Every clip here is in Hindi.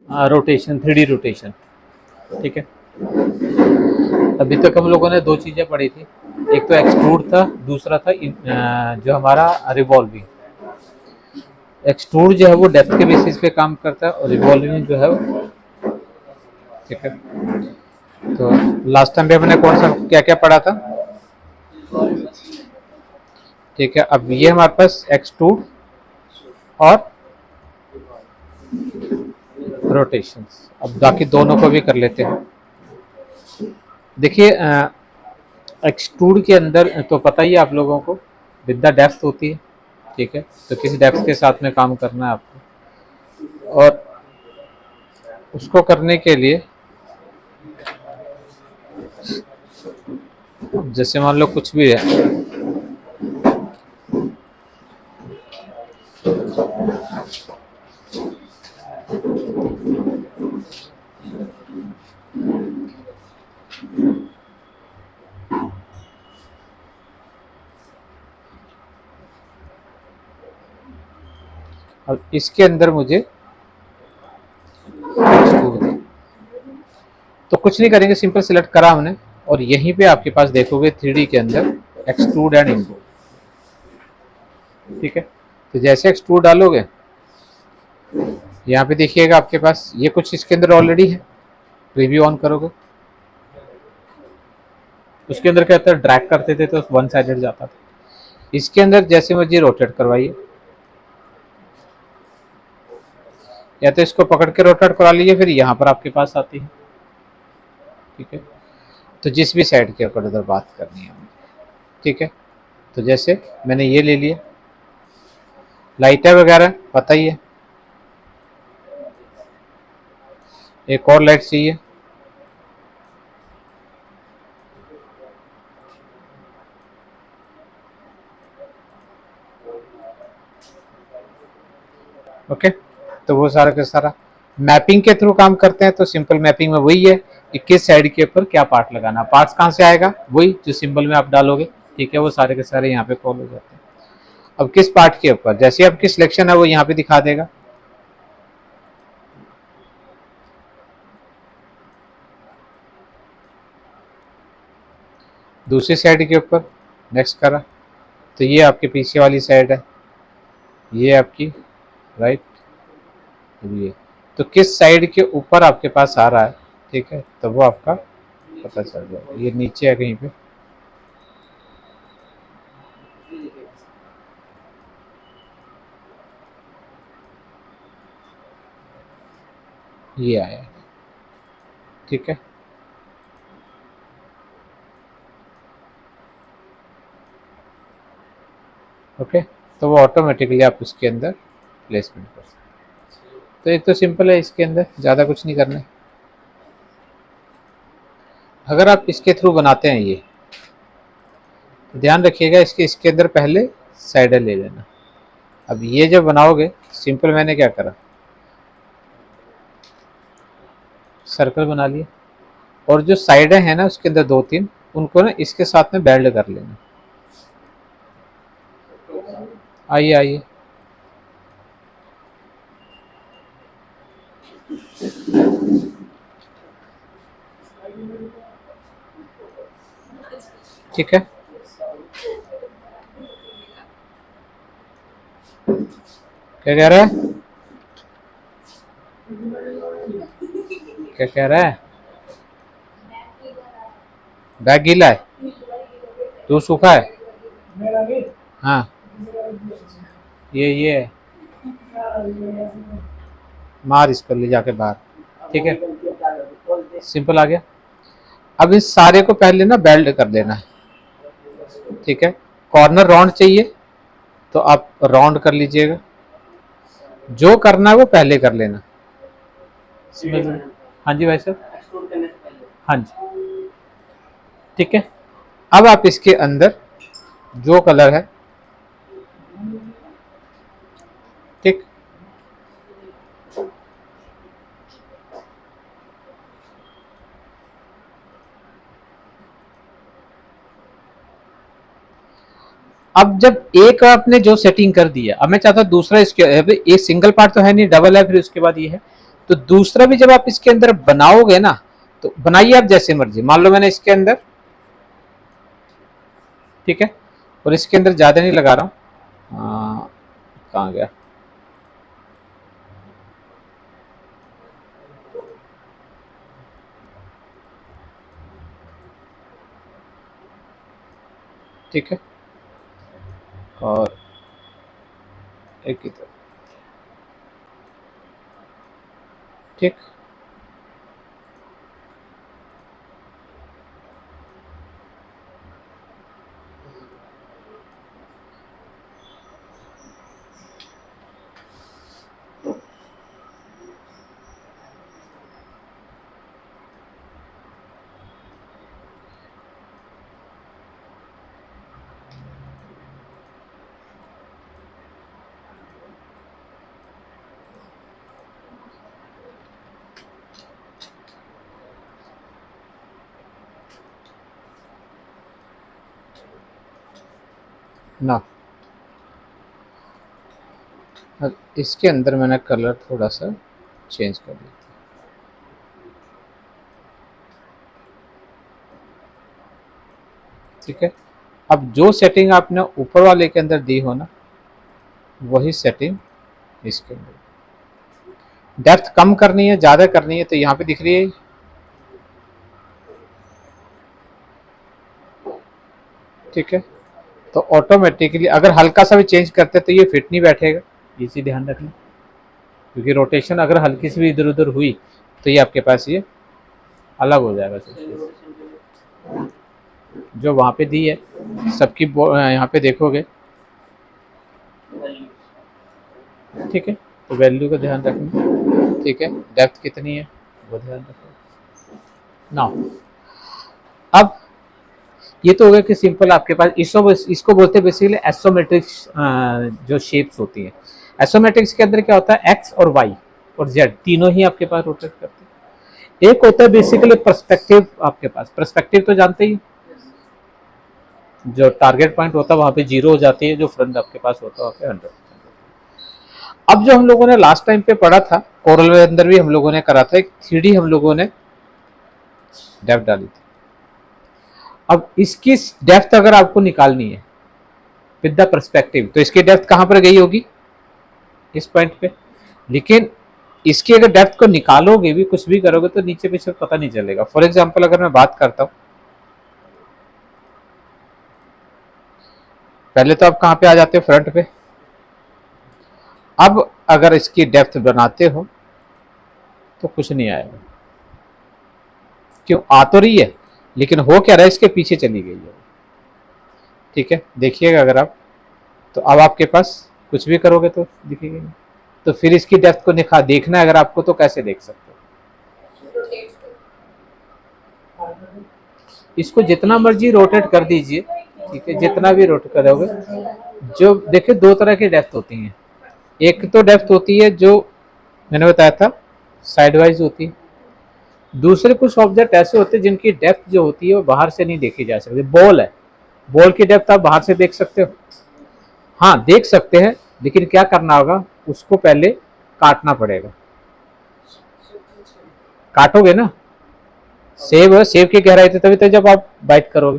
Rotation, 3D rotation. ठीक है, अभी तक हम लोगों ने दो चीज़ें पढ़ी थी, एक तो एक्सट्रूड था, दूसरा था जो हमारा रिवॉल्विंग। एक्सट्रूड जो है वो डेप्थ के बेसिस पे काम करता है और रिवॉल्विंग जो है ठीक है। तो लास्ट टाइम पे हमने कौन सा क्या क्या पढ़ा था? ठीक है, अब ये हमारे पास एक्सट्रूड और रोटेशंस। अब बाकी दोनों को भी कर लेते हैं। देखिए एक्सट्रूड के अंदर तो पता ही है आप लोगों को, विद द डेप्थ होती है। ठीक है, तो किसी डेप्थ के साथ में काम करना है आपको, और उसको करने के लिए जैसे मान लो कुछ भी है, अब इसके अंदर मुझे एक्सट्रूड दे, तो कुछ नहीं करेंगे, सिंपल सिलेक्ट करा हमने और यहीं पे आपके पास देखोगे 3D के अंदर एक्सट्रूड एंड इम्पोर्ट। ठीक है, तो जैसे एक्सट्रूड डालोगे यहाँ पे देखिएगा आपके पास ये कुछ इसके अंदर ऑलरेडी है। प्रीव्यू ऑन करोगे, उसके अंदर क्या होता है, ड्रैग करते थे तो वन साइडेड जाता था। इसके अंदर जैसे मर्जी रोटेट करवाइए, या तो इसको पकड़ के रोटेट करा लीजिए, फिर यहाँ पर आपके पास आती है। ठीक है, तो जिस भी साइड के ऊपर उधर बात करनी है हमें। ठीक है, तो जैसे मैंने ये ले लिया, लाइटें वगैरह पता ही है, एक और लाइट चाहिए, ओके। तो वो सारा का सारा मैपिंग के थ्रू काम करते हैं। तो सिंपल मैपिंग में वही है कि किस साइड के ऊपर क्या पार्ट लगाना, पार्ट्स कहाँ से आएगा, वही जो सिंबल में आप डालोगे। ठीक है, वो सारे के सारे यहाँ पे कॉल हो जाते हैं। अब किस पार्ट के ऊपर, जैसे आपकी सिलेक्शन है वो यहाँ पे दिखा देगा। दूसरी साइड के ऊपर नेक्स्ट करा, तो ये आपके पीछे वाली साइड है, ये आपकी राइट, ये तो किस साइड के ऊपर आपके पास आ रहा है। ठीक है, तो वो आपका पता चल जाएगा। ये नीचे है कहीं पे, ये आया। ठीक है, ओके, तो वो ऑटोमेटिकली आप उसके अंदर प्लेसमेंट कर सकते हैं। तो एक तो सिंपल है, इसके अंदर ज़्यादा कुछ नहीं करना है। अगर आप इसके थ्रू बनाते हैं ये, तो ध्यान रखिएगा इसके अंदर पहले साइडर ले लेना। अब ये जब बनाओगे, सिंपल मैंने क्या करा, सर्कल बना लिया, और जो साइडें हैं ना उसके अंदर दो तीन, उनको ना इसके साथ में बेल्ड कर लेना। आइए आइए, ठीक है, क्या कह रहा है, क्या कह रहा है, बैग गीला है, तू सूखा है, हाँ ये है, मार इसको ले जाके बाहर। ठीक है, सिंपल आ गया। अब इस सारे को पहले ना बेल्ट कर देना है। ठीक है, कॉर्नर राउंड चाहिए तो आप राउंड कर लीजिएगा, जो करना है वो पहले कर लेना। हाँ जी भाई साहब, हाँ जी, ठीक है। अब आप इसके अंदर जो कलर है, ठीक, अब जब एक आपने जो सेटिंग कर दी है, अब मैं चाहता हूँ दूसरा इसके, एक सिंगल पार्ट तो है नहीं, डबल है, फिर उसके बाद ये है, तो दूसरा भी जब आप इसके अंदर बनाओगे ना, तो बनाइए आप जैसे मर्जी। मान लो मैंने इसके अंदर, ठीक है, और इसके अंदर ज्यादा नहीं लगा रहा हूँ, कहाँ गया, ठीक है, और एक ही तरह, ठीक। ना अब इसके अंदर मैंने कलर थोड़ा सा चेंज कर दिया, ठीक है। अब जो सेटिंग आपने ऊपर वाले के अंदर दी हो ना, वही सेटिंग इसके अंदर। डेप्थ कम करनी है, ज्यादा करनी है, तो यहाँ पे दिख रही है, ठीक है। तो ऑटोमेटिकली अगर हल्का सा भी चेंज करते तो ये फिट नहीं बैठेगा, ये चीज ध्यान रखना, क्योंकि रोटेशन अगर हल्की सी भी इधर उधर हुई तो ये आपके पास ये अलग हो जाएगा। जो वहाँ पे दी है सबकी यहाँ पे देखोगे, ठीक है, तो वैल्यू का ध्यान रखना, ठीक है। डेप्थ कितनी है वो ध्यान रखना ना। अब ये तो हो गया कि सिंपल आपके पास इसको बोलते हैं बेसिकली एसोमेट्रिक्स, जो शेप्स होती हैं। एसोमेट्रिक्स के अंदर क्या होता है, एक्स और वाई और जेड तीनों ही आपके पास रोटेट करते हैं। एक होता है बेसिकली पर्सपेक्टिव, आपके पास पर्सपेक्टिव तो जानते ही, जो टारगेट पॉइंट होता है वहां पे 0 हो जाती है, जो फ्रंट आपके पास होता है वहां पे 100। अब जो हम लोगों ने लास्ट टाइम पे पढ़ा था, कोरल के अंदर भी हम लोगों ने करा था, एक 3D हम लोगों ने डेप्थ डाली थी। अब इसकी डेप्थ अगर आपको निकालनी है विद द पर्सपेक्टिव, तो इसकी डेप्थ कहां पर गई होगी, इस पॉइंट पे। लेकिन इसकी अगर डेप्थ को निकालोगे भी, कुछ भी करोगे, तो नीचे पीछे पता नहीं चलेगा। फॉर एग्जाम्पल अगर मैं बात करता हूं, पहले तो आप कहां पे आ जाते हो, फ्रंट पे। अब अगर इसकी डेप्थ बनाते हो तो कुछ नहीं आएगा, क्यों, आ तो रही है लेकिन हो क्या रहा है, इसके पीछे चली गई है, ठीक है। देखिएगा अगर आप, तो अब आपके पास कुछ भी करोगे तो दिखेगी नहीं। तो फिर इसकी डेप्थ को देखना है अगर आपको, तो कैसे देख सकते हो, इसको जितना मर्जी रोटेट कर दीजिए, ठीक है, जितना भी रोटेट करोगे। जो देखिए दो तरह की डेप्थ होती हैं, एक तो डेप्थ होती है जो मैंने बताया था साइड वाइज होती है, दूसरे कुछ ऑब्जेक्ट ऐसे होते हैं जिनकी डेप्थ जो होती है वो बाहर से नहीं देखी जा सकती। बॉल है, बॉल की डेप्थ आप बाहर से देख सकते हो, हाँ देख सकते हैं, लेकिन क्या करना होगा, उसको पहले काटना पड़ेगा। काटोगे ना, सेब की गहराई थी तभी तो जब आप बाइट करोगे।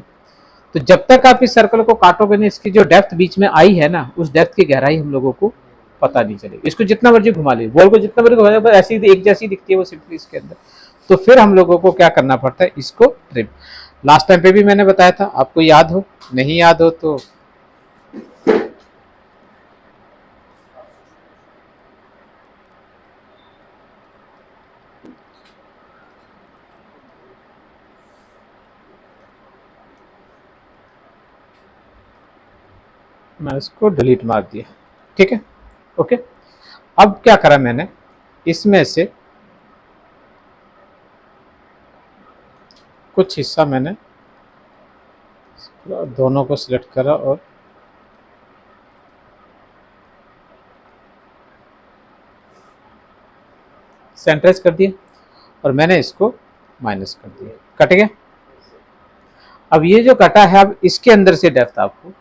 तो जब तक आप इस सर्कल को काटोगे नहीं, इसकी जो डेप्थ बीच में आई है ना, उस डेप्थ की गहराई हम लोगों को पता नहीं चलेगी। इसको जितना मर्जी घुमा लीजिए, बॉल को जितना मर्जी घुमा लीजिए, ऐसी एक जैसी दिखती है वो सिंपली इसके अंदर। तो फिर हम लोगों को क्या करना पड़ता है, इसको ट्रिम। लास्ट टाइम पे भी मैंने बताया था, आपको याद हो, नहीं याद हो तो मैं इसको डिलीट मार दिया, ठीक है, ओके। अब क्या करा मैंने, इसमें से कुछ हिस्सा मैंने दोनों को सिलेक्ट करा और सेंटराइज कर दिया, और मैंने इसको माइनस कर दिया, कट गया। अब ये जो कटा है, अब इसके अंदर से डेप्थ आपको,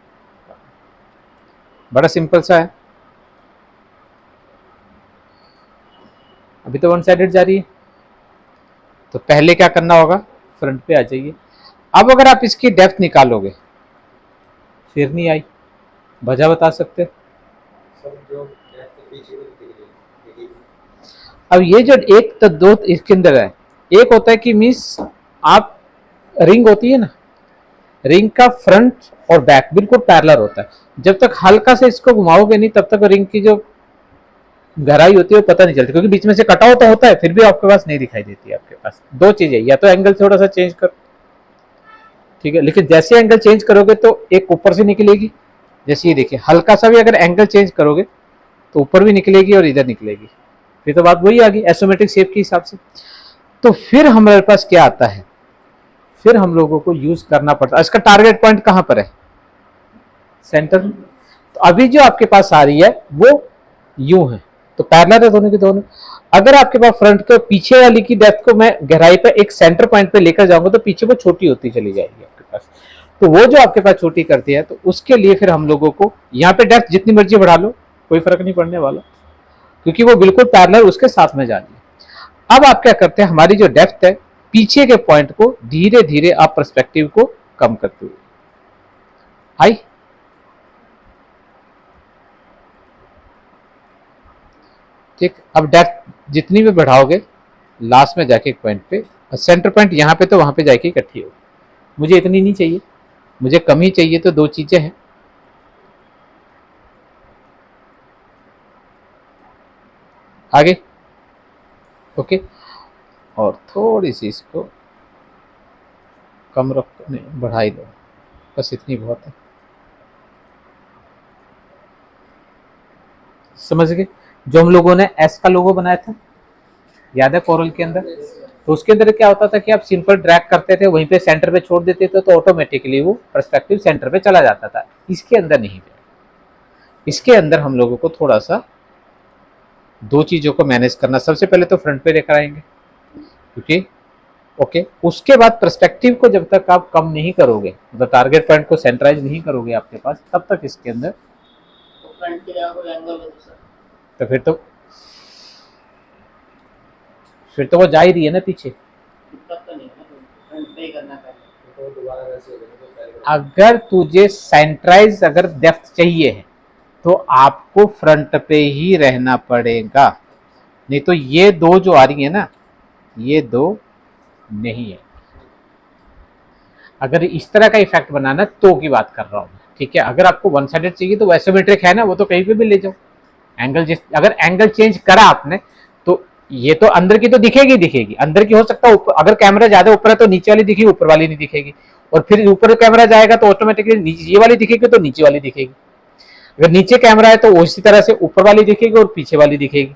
बड़ा सिंपल सा है। अभी तो वन साइडेड जा रही है, तो पहले क्या करना होगा, फ्रंट पे आ जाइए। अब अगर आप इसकी डेप्थ निकालोगे, फिर नहीं आई, वजह बता सकते? अब ये जो एक तो दो इसके अंदर है, एक होता है कि मीन्स आप रिंग होती है ना, रिंग का फ्रंट और बैक बिल्कुल पैरेलल होता है। जब तक हल्का से इसको घुमाओगे नहीं तब तक रिंग की जो गहराई होती है वो पता नहीं चलती, क्योंकि बीच में से कटा होता होता है, फिर भी आपके पास नहीं दिखाई देती है। आपके पास दो चीजें, या तो एंगल थोड़ा सा चेंज करो, ठीक है, लेकिन जैसे एंगल चेंज करोगे तो एक ऊपर से निकलेगी, जैसे ये देखिए, हल्का सा भी अगर एंगल चेंज करोगे तो ऊपर भी निकलेगी और इधर निकलेगी, फिर तो बात वही आ गई एसोमेट्रिक शेप के हिसाब से। तो फिर हमारे पास क्या आता है, फिर हम लोगों को यूज करना पड़ता है, इसका टारगेट पॉइंट कहां पर है, सेंटर में। तो अभी जो आपके पास आ रही है वो यूं है, तो पैरेलल है दोनों के दोनों। अगर आपके पास फ्रंट के पीछे वाली की डेप्थ को मैं गहराई पे एक सेंटर पॉइंट पे लेकर जाऊंगा तो पीछे वो छोटी होती चली जाएगी आपके पास। तो वो जो आपके पास छोटी करती है, तो उसके लिए फिर हम लोगों को यहाँ पे डेप्थ जितनी मर्जी बढ़ा लो, कोई फर्क नहीं पड़ने वाला, क्योंकि वो बिल्कुल पैरेलल उसके साथ में जा रही है। अब आप क्या करते हैं, हमारी जो डेप्थ है पीछे के पॉइंट को धीरे धीरे आप पर्सपेक्टिव को कम करते हुए आई। ठीक, अब डेप्थ जितनी भी बढ़ाओगे लास्ट में जाके एक पॉइंट पे, सेंटर पॉइंट यहाँ पे तो वहां पे जाके इकट्ठी होगी। मुझे इतनी नहीं चाहिए, मुझे कम ही चाहिए, तो दो चीजें हैं, आगे ओके, और थोड़ी सी इसको कम रखो, नहीं बढ़ाई दो, बस इतनी बहुत है, समझ गए? जो हम लोगों ने एस का लोगो बनाया था, याद है कोरल के अंदर, तो उसके अंदर क्या होता था कि आप सिंपल ड्रैग करते थे, वहीं पे सेंटर पे छोड़ देते थे, तो ऑटोमेटिकली वो पर्सपेक्टिव सेंटर पे चला जाता था। इसके अंदर नहीं, इसके अंदर हम लोगों को थोड़ा सा दो चीजों को मैनेज करना, सबसे पहले तो फ्रंट पे लेकर आएंगे, क्योंकि ओके, उसके बाद पर्सपेक्टिव को जब तक आप कम नहीं करोगे, मतलब टारगेट पॉइंट को सेंट्राइज नहीं करोगे आपके पास, तब तक इसके अंदर तो फिर तो वो जा ही रही है ना पीछे। अगर तुझे सेंट्राइज अगर डेप्थ चाहिए है तो आपको फ्रंट पे ही रहना पड़ेगा, नहीं तो ये दो जो आ रही है ना, ये दो नहीं है। अगर इस तरह का इफेक्ट बनाना तो की बात कर रहा हूं, ठीक है। अगर आपको वन साइडेड चाहिए तो आइसोमेट्रिक है ना, वो तो कहीं पे भी ले जाओ, एंगल जिस अगर एंगल चेंज करा आपने तो ये तो अंदर की तो दिखेगी दिखेगी, अंदर की हो सकता है अगर कैमरा ज्यादा ऊपर है तो नीचे वाली दिखेगी, ऊपर वाली नहीं दिखेगी, और फिर ऊपर कैमरा जाएगा तो ऑटोमेटिकली ये वाली दिखेगी तो नीचे वाली दिखेगी। अगर नीचे कैमरा है तो उसी तरह से ऊपर वाली दिखेगी और पीछे वाली दिखेगी।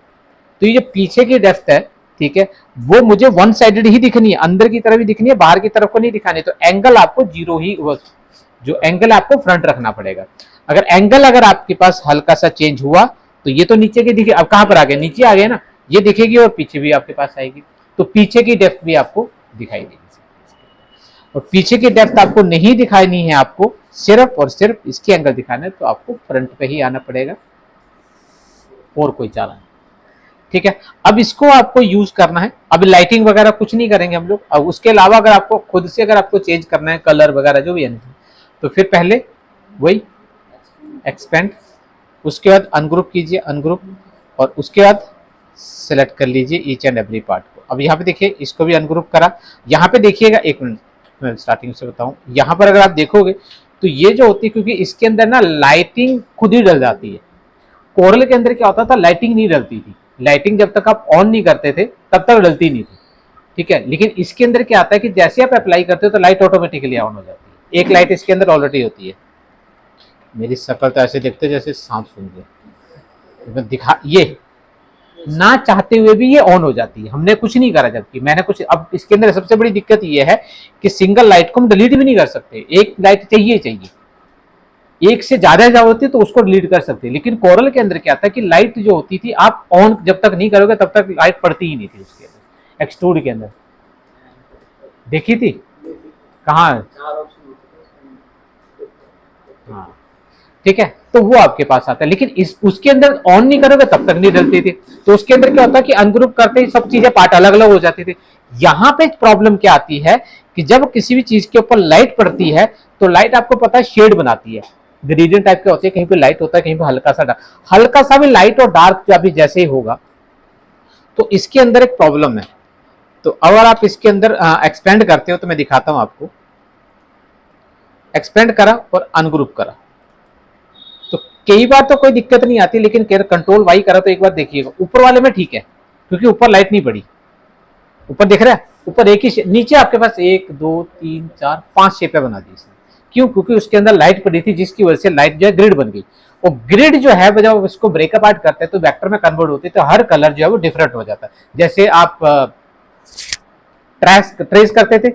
तो ये जो पीछे की डेप्थ है, ठीक है, वो मुझे वन साइडेड ही दिखनी है, अंदर की तरफ ही दिखनी है, बाहर की तरफ को नहीं दिखानी। तो एंगल आपको जीरो ही, जो एंगल आपको फ्रंट रखना पड़ेगा। अगर एंगल अगर आपके पास हल्का सा चेंज हुआ तो ये तो नीचे के दिखे, अब कहां पर आ गए, नीचे आ गए ना, ये दिखेगी और पीछे भी आपके पास आएगी, तो पीछे की डेप्थ भी आपको दिखाई देगी। और पीछे की डेप्थ आपको नहीं दिखानी है, आपको सिर्फ और सिर्फ इसकी एंगल दिखाना है, तो आपको फ्रंट पे ही आना पड़ेगा, और कोई चाल नहीं, ठीक है। अब इसको आपको यूज करना है, अब लाइटिंग वगैरह कुछ नहीं करेंगे हम लोग। अब उसके अलावा अगर आपको खुद से अगर आपको चेंज करना है कलर वगैरह जो भी है, तो फिर पहले वही एक्सपेंड, उसके बाद अनग्रुप कीजिए, अनग्रुप, और उसके बाद सेलेक्ट कर लीजिए ईच एंड एवरी पार्ट को। अब यहाँ पे देखिए इसको भी अनग्रुप करा, यहाँ पे देखिएगा, एक मिनट मैं स्टार्टिंग से बताऊं, यहाँ पर अगर आप देखोगे तो ये जो होती है, क्योंकि इसके अंदर ना लाइटिंग खुद ही डल जाती है। कोरल के अंदर क्या होता था, लाइटिंग नहीं डलती थी, लाइटिंग जब तक आप ऑन नहीं करते थे तब तक डलती नहीं थी, ठीक है। लेकिन इसके अंदर क्या आता है कि जैसे आप अप्लाई करते हो तो लाइट ऑटोमेटिकली ऑन हो जाती है। एक लाइट इसके अंदर ऑलरेडी होती है, मेरी शक्ल तो ऐसे दिखते जैसे सांप सुन गए, दिखा ये ना चाहते हुए भी ये ऑन हो जाती है, हमने कुछ नहीं करा, जबकि मैंने कुछ। अब इसके अंदर सबसे बड़ी दिक्कत ये है कि सिंगल लाइट को हम डिलीट भी नहीं कर सकते, एक लाइट चाहिए चाहिए, एक से ज्यादा होती है तो उसको डिलीट कर सकते हैं। लेकिन कोरल के अंदर क्या था कि लाइट जो होती थी आप ऑन जब तक नहीं करोगे तब तक लाइट पड़ती ही नहीं थी उसके अंदर। एक्सट्रूड के अंदर देखी थी, कहाँ? हाँ, ठीक है, तो वो आपके पास आता है। लेकिन इस उसके अंदर ऑन नहीं करोगे तब तक नहीं डलती थी। तो उसके अंदर क्या होता है कि अनग्रुप करते ही सब चीजें पार्ट अलग अलग हो जाती थी। यहाँ पे प्रॉब्लम क्या आती है कि जब किसी भी चीज के ऊपर लाइट पड़ती है तो लाइट आपको पता है शेड बनाती है, ग्रेडियंट टाइप के होते हैं, कहीं पे लाइट होता है, कहीं पे हल्का सा डार्क। हल्का सा भी लाइट और डार्क जब भी जैसे ही होगा तो इसके अंदर एक प्रॉब्लम है। तो अगर आप इसके अंदर एक्सपेंड करते हो तो मैं दिखाता हूं आपको। एक्सपेंड करा और अनग्रुप करा तो कई बार तो कोई दिक्कत नहीं आती, लेकिन कंट्रोल वाई करा तो एक बार देखिएगा ऊपर वाले में ठीक है क्योंकि ऊपर लाइट नहीं पड़ी। ऊपर दिख रहा है, ऊपर एक ही नीचे आपके पास 1 2 3 4 5 शेपें बना दी इसने। क्यों? क्योंकि उसके अंदर लाइट पड़ी थी जिसकी वजह से लाइट जो है ग्रिड बन गई। और ग्रिड जो है जब इसको ब्रेकअप आउट करते हैं तो वेक्टर में कन्वर्ट होती है, तो हर कलर जो है वो डिफरेंट हो जाता है। जैसे आप ट्रेस करते थे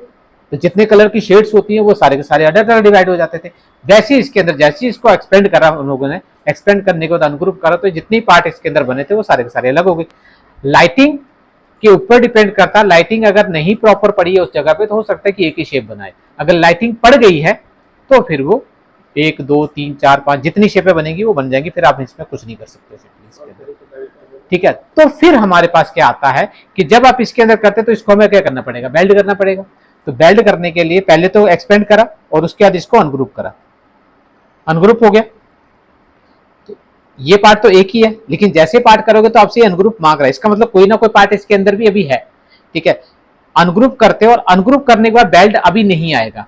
तो जितने कलर की शेड्स होती हैं वो सारे के सारे अलग अलग डिवाइड हो जाते थे। वैसे इसके अंदर जैसे इसको एक्सपेंड करा उन लोगों ने, एक्सपेंड करने के बाद अनग्रुप करा तो जितने पार्ट इसके अंदर बने थे वो सारे के सारे अलग हो गए। लाइटिंग के ऊपर डिपेंड करता है। लाइटिंग अगर नहीं प्रॉपर पड़ी है उस जगह पे तो हो सकता है कि एक ही शेप बनाए। अगर लाइटिंग पड़ गई है तो फिर वो 1 2 3 4 5 जितनी शेपें बनेगी वो बन जाएंगी, फिर आप इसमें कुछ नहीं कर सकते इसके अंदर। ठीक है, तो फिर हमारे पास क्या आता है कि जब आप इसके अंदर करते तो इसको हमें क्या करना पड़ेगा, बेल्ड करना पड़ेगा। तो बेल्ड करने के लिए पहले तो एक्सपेंड करा और उसके बाद इसको अनग्रुप करा, अनग्रुप हो गया। तो ये पार्ट तो एक ही है, लेकिन जैसे पार्ट करोगे तो आपसे अनग्रुप मांग रहा है, इसका मतलब कोई ना कोई पार्ट इसके अंदर भी अभी है। ठीक है, अनग्रुप करते हो और अनग्रुप करने के बाद बेल्ट अभी नहीं आएगा।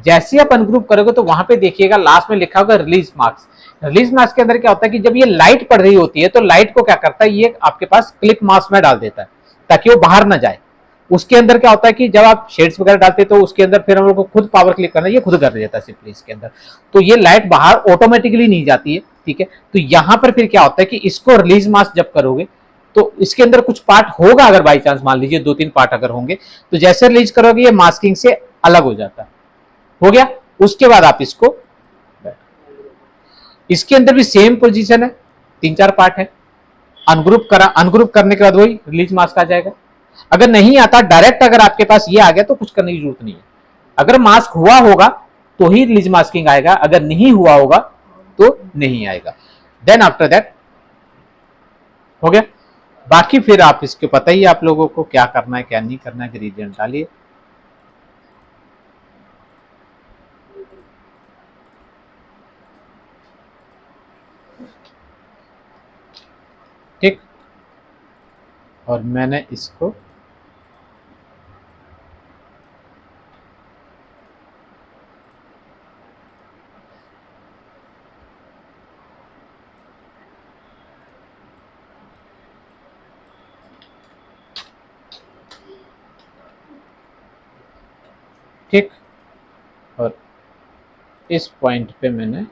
जैसे आप अनग्रुप करोगे तो वहां पे देखिएगा लास्ट में लिखा होगा रिलीज मार्क्स। रिलीज मार्क्स के अंदर क्या होता है कि जब ये लाइट पड़ रही होती है तो लाइट को क्या करता है, ये आपके पास क्लिप मास्क में डाल देता है ताकि वो बाहर ना जाए। उसके अंदर क्या होता है कि जब आप शेड्स वगैरह डालते हैं तो उसके अंदर फिर हम लोग को खुद पावर क्लिक करना है, ये खुद कर देता है सिंपली इसके अंदर। तो ये लाइट बाहर ऑटोमेटिकली नहीं जाती है। ठीक है, तो यहां पर फिर क्या होता है कि इसको रिलीज मास्क जब करोगे तो इसके अंदर कुछ पार्ट होगा, अगर बाई चांस मान लीजिए 2 3 पार्ट अगर होंगे तो जैसे रिलीज करोगे ये मास्किंग से अलग हो जाता है। हो गया, उसके बाद आप इसको, इसके अंदर भी सेम पोजीशन है, 3 4 पार्ट है। अनग्रुप करा, अनग्रुप करने के बाद वही रिलीज मास्क आ जाएगा। अगर नहीं आता डायरेक्ट, अगर आपके पास ये आ गया तो कुछ करने की जरूरत नहीं है। अगर मास्क हुआ होगा तो ही रिलीज मास्किंग आएगा, अगर नहीं हुआ होगा तो नहीं आएगा। देन आफ्टर दैट हो गया। बाकी फिर आप इसके पता ही आप लोगों को क्या करना है क्या नहीं करना है, ग्रेडियंट डालिए। ठीक, और मैंने इसको ठीक, और इस पॉइंट पे मैंने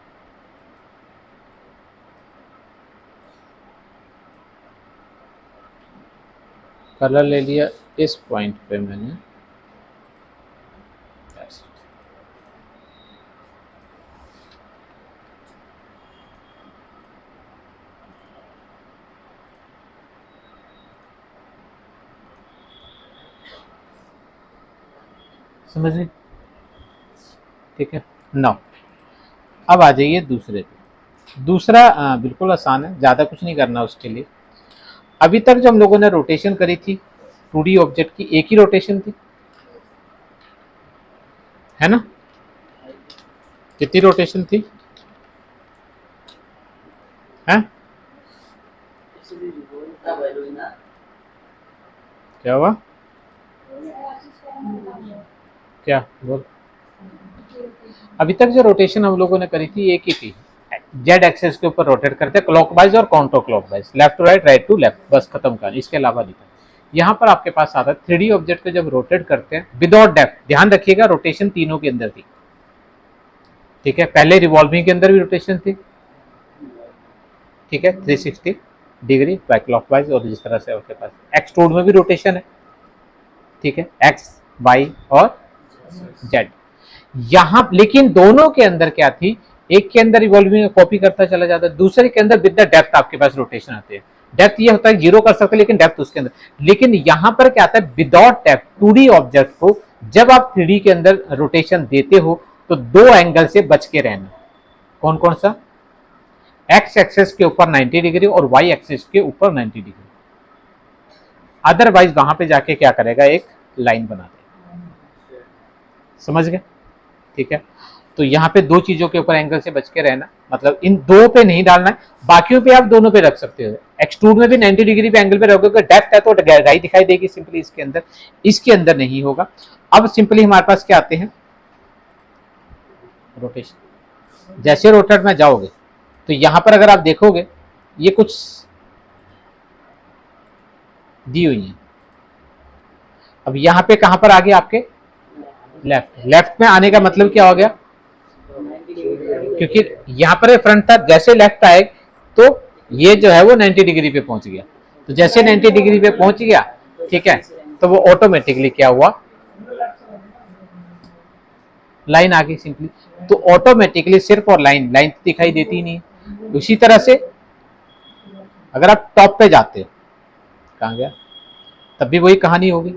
कलर ले लिया, इस पॉइंट पे मैंने समझे। ठीक है, नाउ अब आ जाइए दूसरे पे। दूसरा बिल्कुल आसान है, ज़्यादा कुछ नहीं करना उसके लिए। अभी तक जो हम लोगों ने रोटेशन करी थी 2D ऑब्जेक्ट की, एक ही रोटेशन थी, है ना? कितनी रोटेशन थी? हैं? क्या हुआ? क्या बोल? अभी तक जो रोटेशन हम लोगों ने करी थी एक ही थी, जेड एक्सेस के ऊपर रोटेट करते हैं, क्लॉकवाइज और counter clockwise, left to right, right to left, बस खत्म कर, इसके अलावा नहीं था। यहाँ पर आपके पास आता है 3D ऑब्जेक्ट को जब रोटेट करते हैं विदाउट डेप्थ, ध्यान रखिएगा रोटेशन तीनों के अंदर थी। ठीक है, पहले रिवॉल्विंग के अंदर भी रोटेशन थी। ठीक है, 360 डिग्री बाय क्लॉकवाइज, और जिस तरह से आपके पास एक्सट्रूड में भी रोटेशन है। ठीक है, एक्स वाई और जेड। यहां लेकिन दोनों के अंदर क्या थी, एक के अंदर रिवॉल्विंग कॉपी करता चला जाता है, दूसरे के अंदर विद द डेप्थ आपके पास रोटेशन आती है। डेप्थ ये होता है 0 कर सकते हैं लेकिन डेप्थ उसके अंदर, लेकिन यहां पर क्या आता है विदाउट डेप्थ 2D ऑब्जेक्ट को जब आप 3D के अंदर रोटेशन देते हो तो 2 एंगल से बच के रहना। कौन कौन सा? एक्स एक्सेस के ऊपर 90 डिग्री और वाई एक्सेस के ऊपर 90 डिग्री। अदरवाइज वहां पे जाके क्या करेगा, एक लाइन बना देगा। समझ गए? ठीक है, तो यहाँ पे दो चीजों के ऊपर एंगल से बच के रहना, मतलब इन दो पे नहीं डालना है, बाकियों पे आप दोनों पे रख सकते हो। एक्सट्रूड में भी 90 डिग्री पे एंगल पे रखोगे, डेप्थ है तो गहराई दिखाई देगी सिंपली इसके अंदर नहीं होगा। अब सिंपली हमारे पास क्या आते हैं, रोटेशन। जैसे रोटेट में जाओगे तो यहां पर अगर आप देखोगे ये कुछ दी हुई है। अब यहां पे कहां पर आ गया आपके, लेफ्ट। लेफ्ट में आने का मतलब क्या हो गया, क्योंकि यहां पर फ्रंट था, जैसे लेफ्ट आए तो ये जो है वो 90 डिग्री पे पहुंच गया। तो जैसे 90 डिग्री पे पहुंच गया, ठीक है, तो वो ऑटोमेटिकली क्या हुआ, लाइन आ गई सिंपली। तो ऑटोमेटिकली सिर्फ और लाइन लाइन दिखाई देती नहीं। उसी तरह से अगर आप टॉप पे जाते हो, कहां गया, तब भी वही कहानी होगी।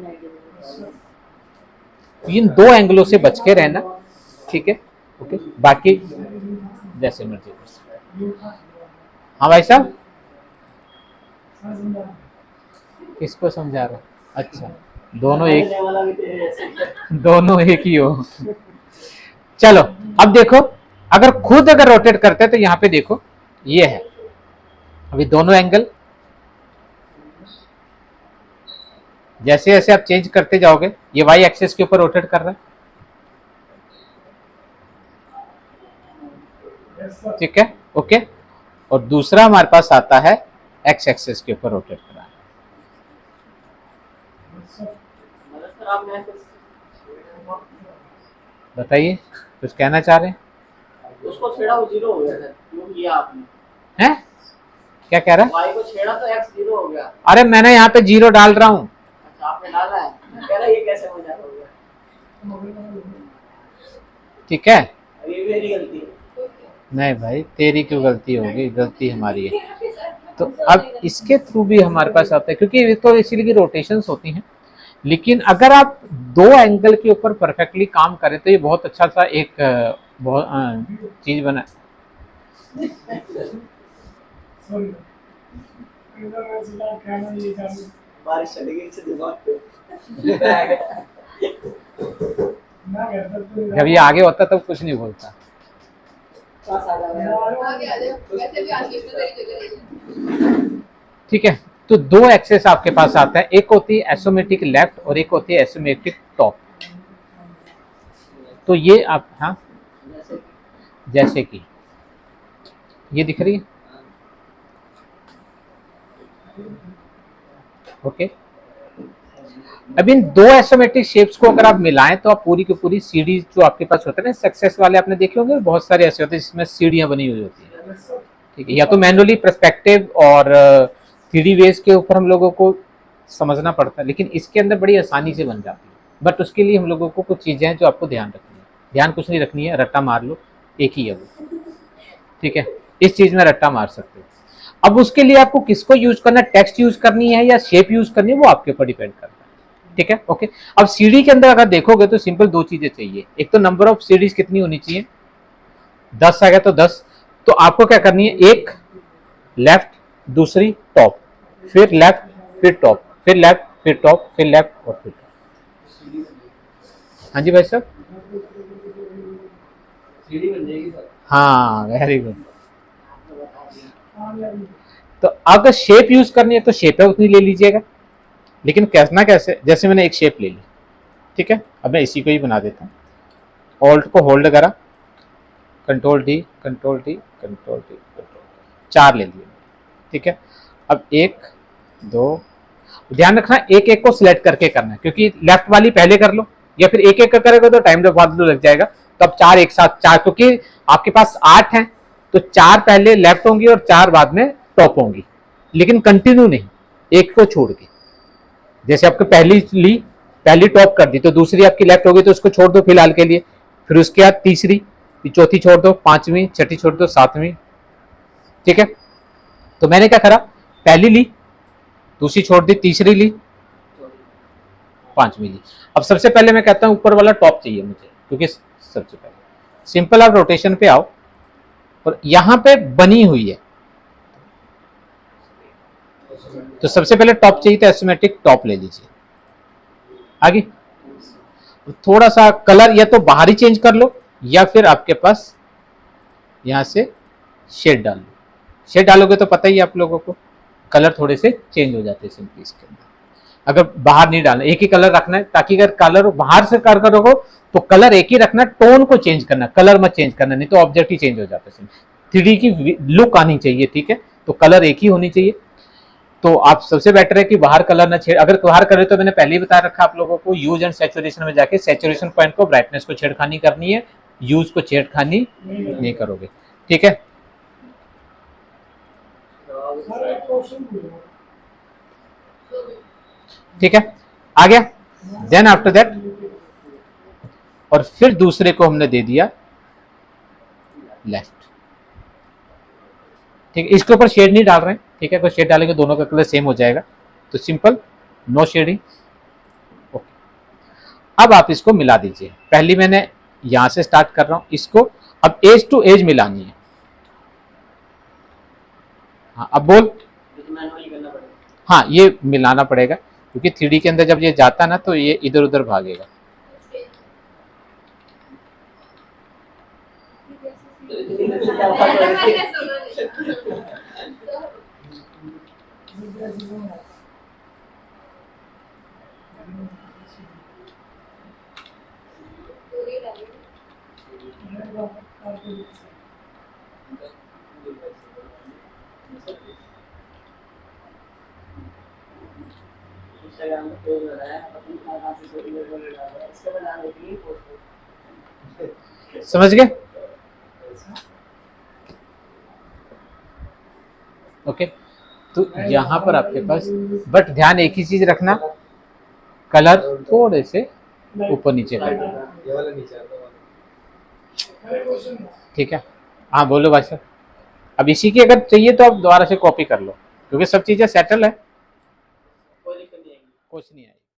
इन दो एंगलों से बच के रहना, ठीक है, ओके। बाकी जैसे मर्जी। हाँ भाई साहब, किसको समझा रहा? अच्छा, दोनों एक ही हो। चलो अब देखो, अगर खुद अगर रोटेट करते हैं तो यहां पे देखो ये है, अभी दोनों एंगल जैसे जैसे आप चेंज करते जाओगे, ये वाई एक्सिस के ऊपर रोटेट कर रहा है, ठीक है, ओके। और दूसरा हमारे पास आता है एक्स एक्सिस के ऊपर रोटेट कर रहा है। बताइए, कुछ कहना चाह रहे हैं? उसको छेड़ा वो 0 हो गया सर, क्यों किया आपने? हैं? क्या कह रहा है? y को छेड़ा तो x 0 हो गया। अरे मैंने यहाँ पे 0 डाल रहा हूँ। अच्छा, आपने डाला है, कह रहा ये कैसे मजाक हो गया। ठीक है, ये मेरी गलती है। नहीं भाई, तेरी क्यों गलती होगी, गलती हमारी है। तो अब इसके थ्रू भी हमारे पास आता है, क्योंकि ये तो इसीलिए रोटेशंस होती हैं। लेकिन अगर आप दो एंगल के ऊपर परफेक्टली काम करें तो ये बहुत अच्छा सा एक चीज बना। बारिश चलेगी इससे दिमाग पे। जब ये आगे होता तब कुछ नहीं बोलता। ठीक है, तो दो एक्सेस आपके पास आता है, एक होती है एसोमेट्रिक लेफ्ट और एक होती है एसोमेट्रिक टॉप। तो ये आप, हाँ, जैसे कि ये दिख रही है, ओके। अब इन दो एसोमेट्रिक शेप्स को अगर आप मिलाएं तो आप पूरी की पूरी सीढ़ी जो आपके पास होते हैं ना, सक्सेस वाले आपने देखे होंगे, बहुत सारे ऐसे होते हैं जिसमें सीढ़ियां बनी हुई होती है, ठीक है। या तो मैनुअली पर्सपेक्टिव और 3D वेज के ऊपर हम लोगों को समझना पड़ता है, लेकिन इसके अंदर बड़ी आसानी से बन जाती है। बट उसके लिए हम लोगों को कुछ चीजें हैं जो आपको ध्यान रखनी है। ध्यान कुछ नहीं रखनी है, रट्टा मार लो, एक ही है वो, ठीक है। इस चीज में रट्टा मार सकते हो। अब उसके लिए आपको किसको यूज करना है, टेक्स्ट यूज करनी है या शेप यूज करनी है, वो आपके ऊपर डिपेंड करता है, ठीक है, ओके। अब सीढ़ी के अंदर अगर देखोगे तो सिंपल दो चीजें चाहिए। एक तो नंबर ऑफ सीढ़ीज कितनी होनी चाहिए, 10 आ गया तो 10। तो आपको क्या करनी है, एक लेफ्ट, दूसरी टॉप, फिर लेफ्ट, फिर टॉप, फिर लेफ्ट, फिर टॉप, फिर लेफ्ट और फिर टॉप। हाँ जी भाई साहब, सीढ़ी बन जाएगी सर। हाँ, वेरी गुड। तो अगर शेप यूज करनी है तो शेप है उतनी ले लीजिएगा, लेकिन कैसना कैसे, जैसे मैंने एक शेप ले ली, ठीक है। अब मैं इसी को ही बना देता हूँ। ऑल्ट को होल्ड करा, control D, control D, control D, control, 4 ले लिए, ठीक है। अब 1 2, ध्यान रखना एक एक को सिलेक्ट करके करना है, क्योंकि लेफ्ट वाली पहले कर लो या फिर एक एक का करेगा तो टाइम बाद लग जाएगा। तो अब 4 एक साथ, 4, क्योंकि आपके पास 8 हैं तो 4 पहले लेफ्ट होंगी और 4 बाद में टॉप होंगी, लेकिन कंटिन्यू नहीं, एक को छोड़ के। जैसे आपको पहली टॉप कर दी तो दूसरी आपकी लेफ्ट होगी तो उसको छोड़ दो फिलहाल के लिए, फिर उसके बाद तीसरी, चौथी छोड़ दो, पांचवी, छठी छोड़ दो, सातवीं, ठीक है। तो मैंने क्या करा, पहली ली, दूसरी छोड़ दी, तीसरी ली, पांचवी ली। अब सबसे पहले मैं कहता हूं ऊपर वाला टॉप चाहिए मुझे, क्योंकि सबसे पहले सिंपल आप रोटेशन पे आओ, और यहां पे बनी हुई है। तो सबसे पहले टॉप चाहिए तो एस्टिमेटिक टॉप ले लीजिए। आगे थोड़ा सा कलर या तो बाहर ही चेंज कर लो या फिर आपके पास यहां से शेड डाल लो। शेड डालोगे तो पता ही है आप लोगों को कलर थोड़े से चेंज हो जाते हैं सिंपली इसके अंदर। अगर बाहर नहीं डालना, एक ही कलर रखना है, ताकि अगर कलर बाहर से कर करोगे तो कलर एक ही रखना, टोन को चेंज करना, कलर मत चेंज करना, नहीं तो ऑब्जेक्ट ही चेंज हो जाता है। 3D की लुक आनी चाहिए, ठीक है, तो कलर एक ही होनी चाहिए। तो आप सबसे बेटर है कि बाहर कलर ना छेड़, अगर बाहर करे तो मैंने पहले ही बता रखा आप लोगों को, यूज एंड सैचुरेशन में जाके सैचुरेशन पॉइंट को, ब्राइटनेस को छेड़खानी करनी है, यूज को छेड़खानी नहीं करोगे, ठीक है। ठीक है, आ गया। देन आफ्टर दैट और फिर दूसरे को हमने दे दिया लेफ्ट, ठीक है। इसके ऊपर शेड नहीं डाल रहे हैं, ठीक है, अगर शेड डालेंगे दोनों का कलर सेम हो जाएगा, तो सिंपल नो शेडिंग। ओके, अब आप इसको मिला दीजिए। पहली मैंने यहां से स्टार्ट कर रहा हूं इसको, अब एज टू एज मिलानी है। हाँ अब बोल। हाँ ये मिलाना पड़ेगा, क्योंकि 3D के अंदर जब ये जाता ना तो ये इधर उधर भागेगा। इंस्टाग्राम पे पेज बनाया, अपनी कहाँ से कोई वीडियो डाल रहा है, इसके बनाने के लिए पोस्ट। समझ गए? ओके, तो यहां पर आपके पास, बट ध्यान एक ही चीज रखना, कलर थोड़े से ऊपर नीचे करना, ठीक है। हाँ बोलो भाई साहब। अब इसी की अगर चाहिए तो आप दोबारा से कॉपी कर लो, क्योंकि सब चीजें सेटल है, कुछ नहीं आएगी।